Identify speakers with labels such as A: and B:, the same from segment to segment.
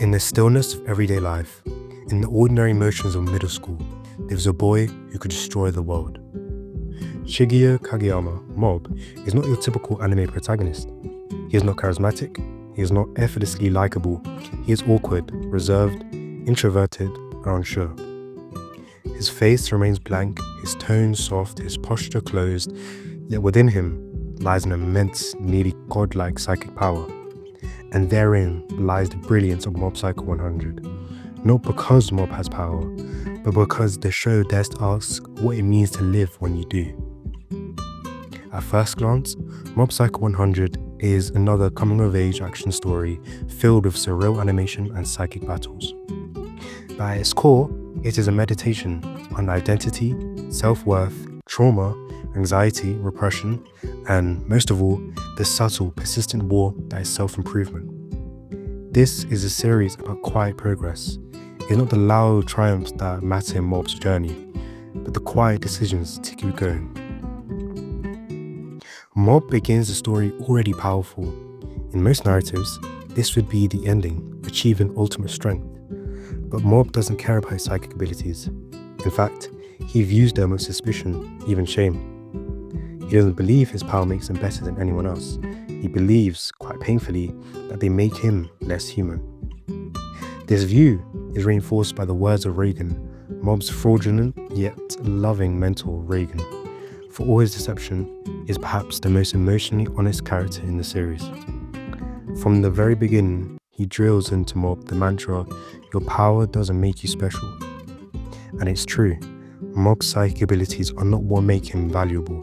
A: In the stillness of everyday life, in the ordinary motions of middle school, lives a boy who could destroy the world. Shigeru Kageyama, Mob, is not your typical anime protagonist. He is not charismatic, he is not effortlessly likable, he is awkward, reserved, introverted, and unsure. His face remains blank, his tone soft, his posture closed, yet within him lies an immense, nearly godlike psychic power. And therein lies the brilliance of Mob Psycho 100. Not because Mob has power, but because the show dares to ask what it means to live when you do. At first glance, Mob Psycho 100 is another coming-of-age action story filled with surreal animation and psychic battles. But at its core, it is a meditation on identity, self-worth, trauma, anxiety, repression, and most of all, the subtle, persistent war that is self-improvement. This is a series about quiet progress. It's not the loud triumphs that matter in Mob's journey, but the quiet decisions to keep going. Mob begins the story already powerful. In most narratives, this would be the ending, achieving ultimate strength. But Mob doesn't care about his psychic abilities. In fact, he views them with suspicion, even shame. He doesn't believe his power makes him better than anyone else. He believes, quite painfully, that they make him less human. This view is reinforced by the words of Reagan, Mob's fraudulent yet loving mentor Reagan. For all his deception, is perhaps the most emotionally honest character in the series. From the very beginning, he drills into Mob the mantra, "Your power doesn't make you special." And it's true, Mob's psychic abilities are not what make him valuable.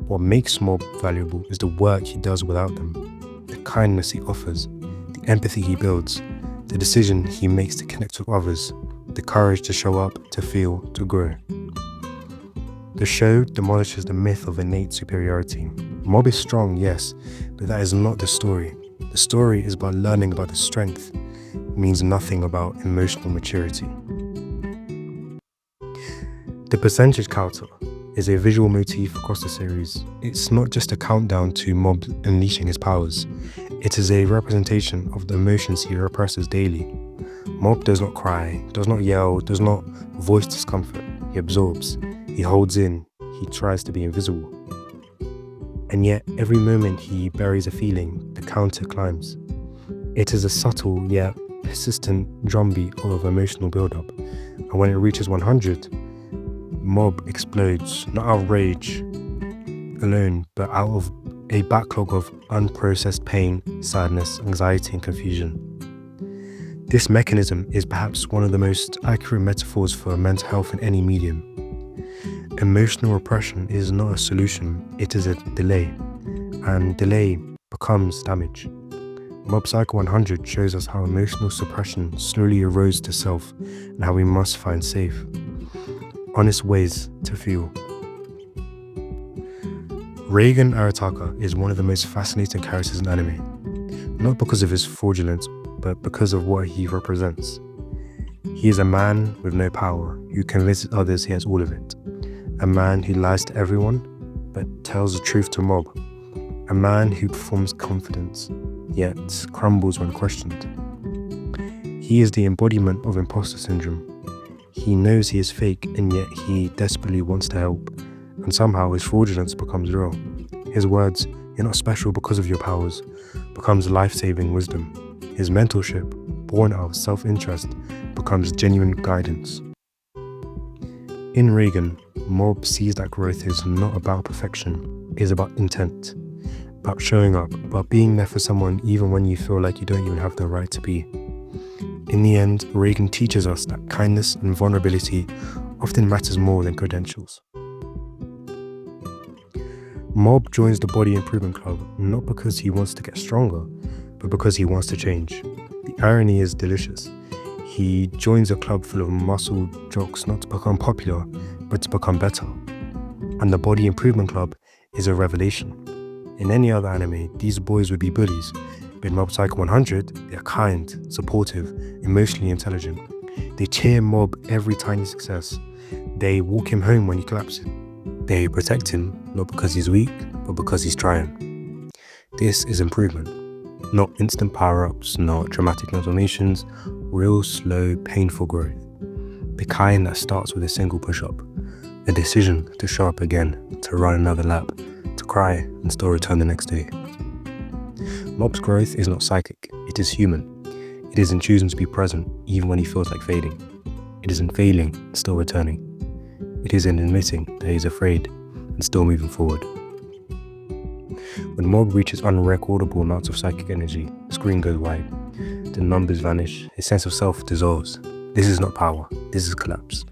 A: What makes Mob valuable is the work he does without them, the kindness he offers, the empathy he builds, the decision he makes to connect with others, the courage to show up, to feel, to grow. The show demolishes the myth of innate superiority. Mob is strong, yes, but that is not the story. The story is about learning about the strength. It means nothing about emotional maturity. The percentage counter is a visual motif across the series. It's not just a countdown to Mob unleashing his powers. It is a representation of the emotions he represses daily. Mob does not cry, does not yell, does not voice discomfort. He absorbs, he holds in, he tries to be invisible. And yet, every moment he buries a feeling, the counter climbs. It is a subtle yet persistent drumbeat of emotional build-up. And when it reaches 100, Mob explodes, not out of rage alone, but out of a backlog of unprocessed pain, sadness, anxiety, and confusion. This mechanism is perhaps one of the most accurate metaphors for mental health in any medium. Emotional repression is not a solution, it is a delay, and delay becomes damage. Mob Psycho 100 shows us how emotional suppression slowly erodes to self and how we must find safe, honest ways to feel. Reigen Arataka is one of the most fascinating characters in anime, not because of his fraudulence, but because of what he represents. He is a man with no power, who convinces others he has all of it. A man who lies to everyone, but tells the truth to Mob. A man who performs confidence, yet crumbles when questioned. He is the embodiment of imposter syndrome. He knows he is fake, and yet he desperately wants to help, and somehow his fraudulence becomes real. His words, "You're not special because of your powers," becomes life-saving wisdom. His mentorship, born out of self-interest, becomes genuine guidance. In Reagan, Mob sees that growth is not about perfection, it is about intent, about showing up, about being there for someone even when you feel like you don't even have the right to be. In the end, Reagan teaches us that kindness and vulnerability often matters more than credentials. Mob joins the Body Improvement Club not because he wants to get stronger, but because he wants to change. The irony is delicious. He joins a club full of muscle jocks not to become popular, but to become better. And the Body Improvement Club is a revelation. In any other anime, these boys would be bullies. But in Mob Psycho 100, they are kind, supportive, emotionally intelligent. They cheer Mob every tiny success. They walk him home when he collapses. They protect him, not because he's weak, but because he's trying. This is improvement. Not instant power-ups, not dramatic transformations, real, slow, painful growth. The kind that starts with a single push-up, a decision to show up again, to run another lap, to cry and still return the next day. Mob's growth is not psychic, it is human. It is in choosing to be present even when he feels like fading. It is in failing and still returning. It is in admitting that he is afraid and still moving forward. When Mob reaches unrecordable amounts of psychic energy, the screen goes wide, the numbers vanish, his sense of self dissolves. This is not power, this is collapse.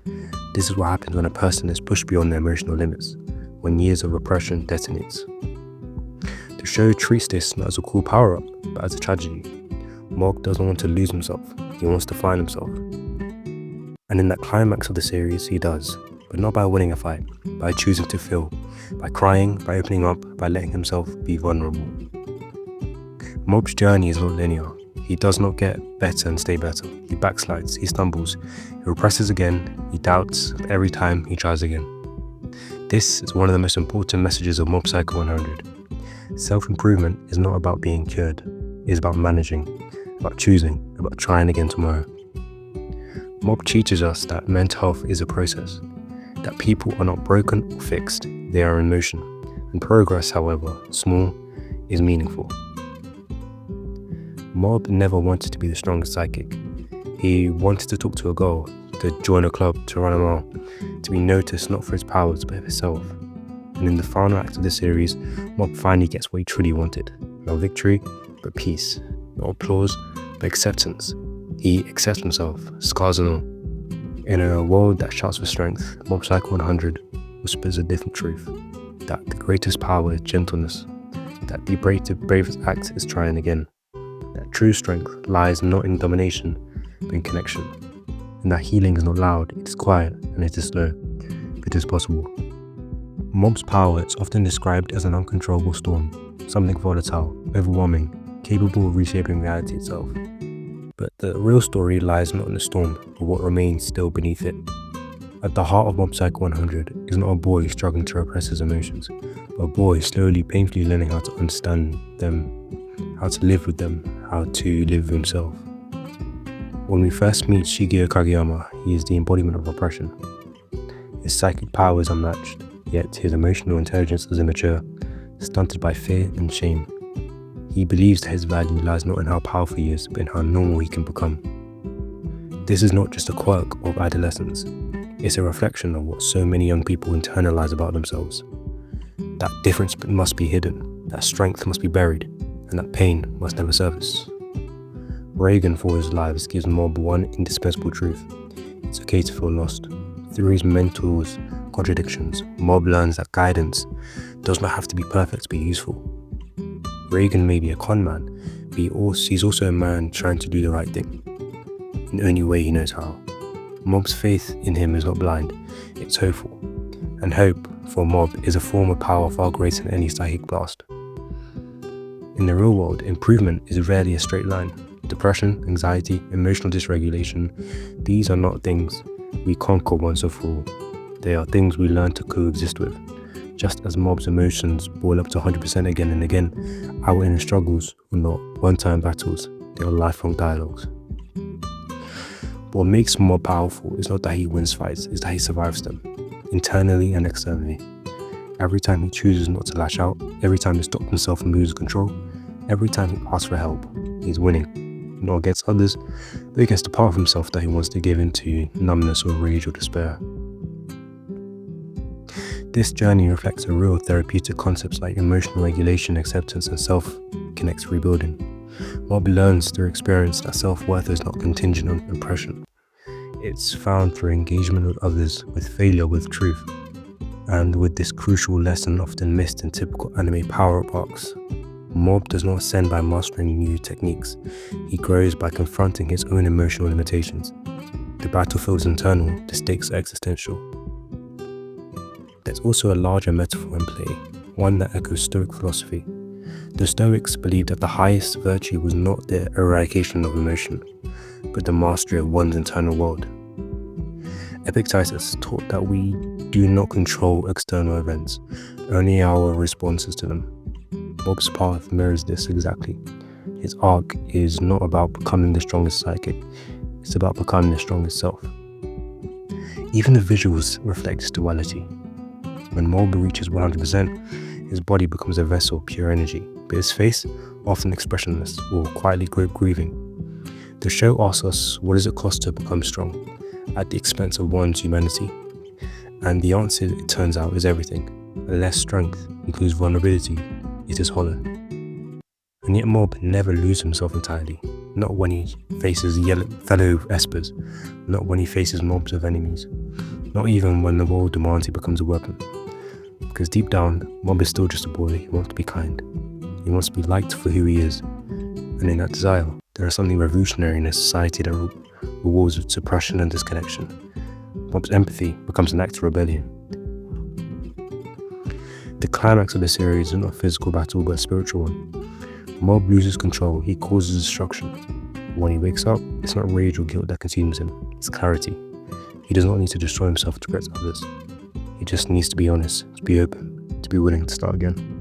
A: This is what happens when a person is pushed beyond their emotional limits, when years of repression detonates. The show treats this not as a cool power-up, but as a tragedy. Mob doesn't want to lose himself, he wants to find himself. And in that climax of the series, he does, but not by winning a fight, by choosing to feel, by crying, by opening up, by letting himself be vulnerable. Mob's journey is not linear. He does not get better and stay better. He backslides, he stumbles, he represses again, he doubts, but every time he tries again. This is one of the most important messages of Mob Psycho 100. Self-improvement is not about being cured, it is about managing, about choosing, about trying again tomorrow. Mob teaches us that mental health is a process, that people are not broken or fixed, they are in motion, and progress, however small, is meaningful. Mob never wanted to be the strongest psychic. He wanted to talk to a girl, to join a club, to run a mile, to be noticed not for his powers but himself. And in the final act of the series, Mob finally gets what he truly wanted. Not victory, but peace. Not applause, but acceptance. He accepts himself, scars and all. In a world that shouts for strength, Mob Psycho 100 whispers a different truth. That the greatest power is gentleness. That the bravest act is trying again. That true strength lies not in domination, but in connection. And that healing is not loud, it is quiet, and it is slow, but it is possible. Mob's power is often described as an uncontrollable storm, something volatile, overwhelming, capable of reshaping reality itself. But the real story lies not in the storm, but what remains still beneath it. At the heart of Mob Psycho 100 is not a boy struggling to repress his emotions, but a boy slowly, painfully learning how to understand them, how to live with them, how to live with himself. When we first meet Shigeo Kageyama, he is the embodiment of repression. His psychic power is unmatched, yet his emotional intelligence is immature, stunted by fear and shame. He believes that his value lies not in how powerful he is, but in how normal he can become. This is not just a quirk of adolescence, it's a reflection of what so many young people internalize about themselves. That difference must be hidden, that strength must be buried, and that pain must never surface. Reagan, for his lives, gives Mob one indispensable truth. It's okay to feel lost. Through his mentor's contradictions, Mob learns that guidance does not have to be perfect to be useful. Reagan may be a con man, but he's also a man trying to do the right thing, in the only way he knows how. Mob's faith in him is not blind, it's hopeful. And hope, for Mob, is a form of power far greater than any psychic blast. In the real world, improvement is rarely a straight line. Depression, anxiety, emotional dysregulation, these are not things we conquer once and for all. They are things we learn to coexist with. Just as Mob's emotions boil up to 100% again and again, our inner struggles are not one-time battles, they are lifelong dialogues. But what makes Mob powerful is not that he wins fights, it's that he survives them, internally and externally. Every time he chooses not to lash out, every time he stops himself from losing control, every time he asks for help, he's winning. Not against others, but against the part of himself that he wants to give into numbness or rage or despair. This journey reflects a real therapeutic concepts like emotional regulation, acceptance, and self-connect rebuilding. Mob learns through experience that self-worth is not contingent on oppression. It's found through engagement with others, with failure, with truth. And with this crucial lesson often missed in typical anime power-up arcs, Mob does not ascend by mastering new techniques. He grows by confronting his own emotional limitations. The battlefield is internal, the stakes are existential. There's also a larger metaphor in play, one that echoes Stoic philosophy. The Stoics believed that the highest virtue was not the eradication of emotion, but the mastery of one's internal world. Epictetus taught that we do not control external events, only our responses to them. Mob's path mirrors this exactly. His arc is not about becoming the strongest psychic, it's about becoming the strongest self. Even the visuals reflect this duality. When Mob reaches 100%, his body becomes a vessel of pure energy, but his face, often expressionless or quietly grieving. The show asks us, what does it cost to become strong, at the expense of one's humanity? And the answer, it turns out, is everything. Unless strength includes vulnerability, it is hollow. And yet Mob never loses himself entirely. Not when he faces fellow espers, not when he faces mobs of enemies, not even when the world demands he becomes a weapon. Because deep down, Mob is still just a boy. He wants to be kind. He wants to be liked for who he is. And in that desire, there is something revolutionary in a society that rewards suppression and disconnection. Mob's empathy becomes an act of rebellion. The climax of the series is not a physical battle, but a spiritual one. Mob loses control, he causes destruction. When he wakes up, it's not rage or guilt that consumes him, it's clarity. He does not need to destroy himself to protect others. He just needs to be honest, to be open, to be willing to start again.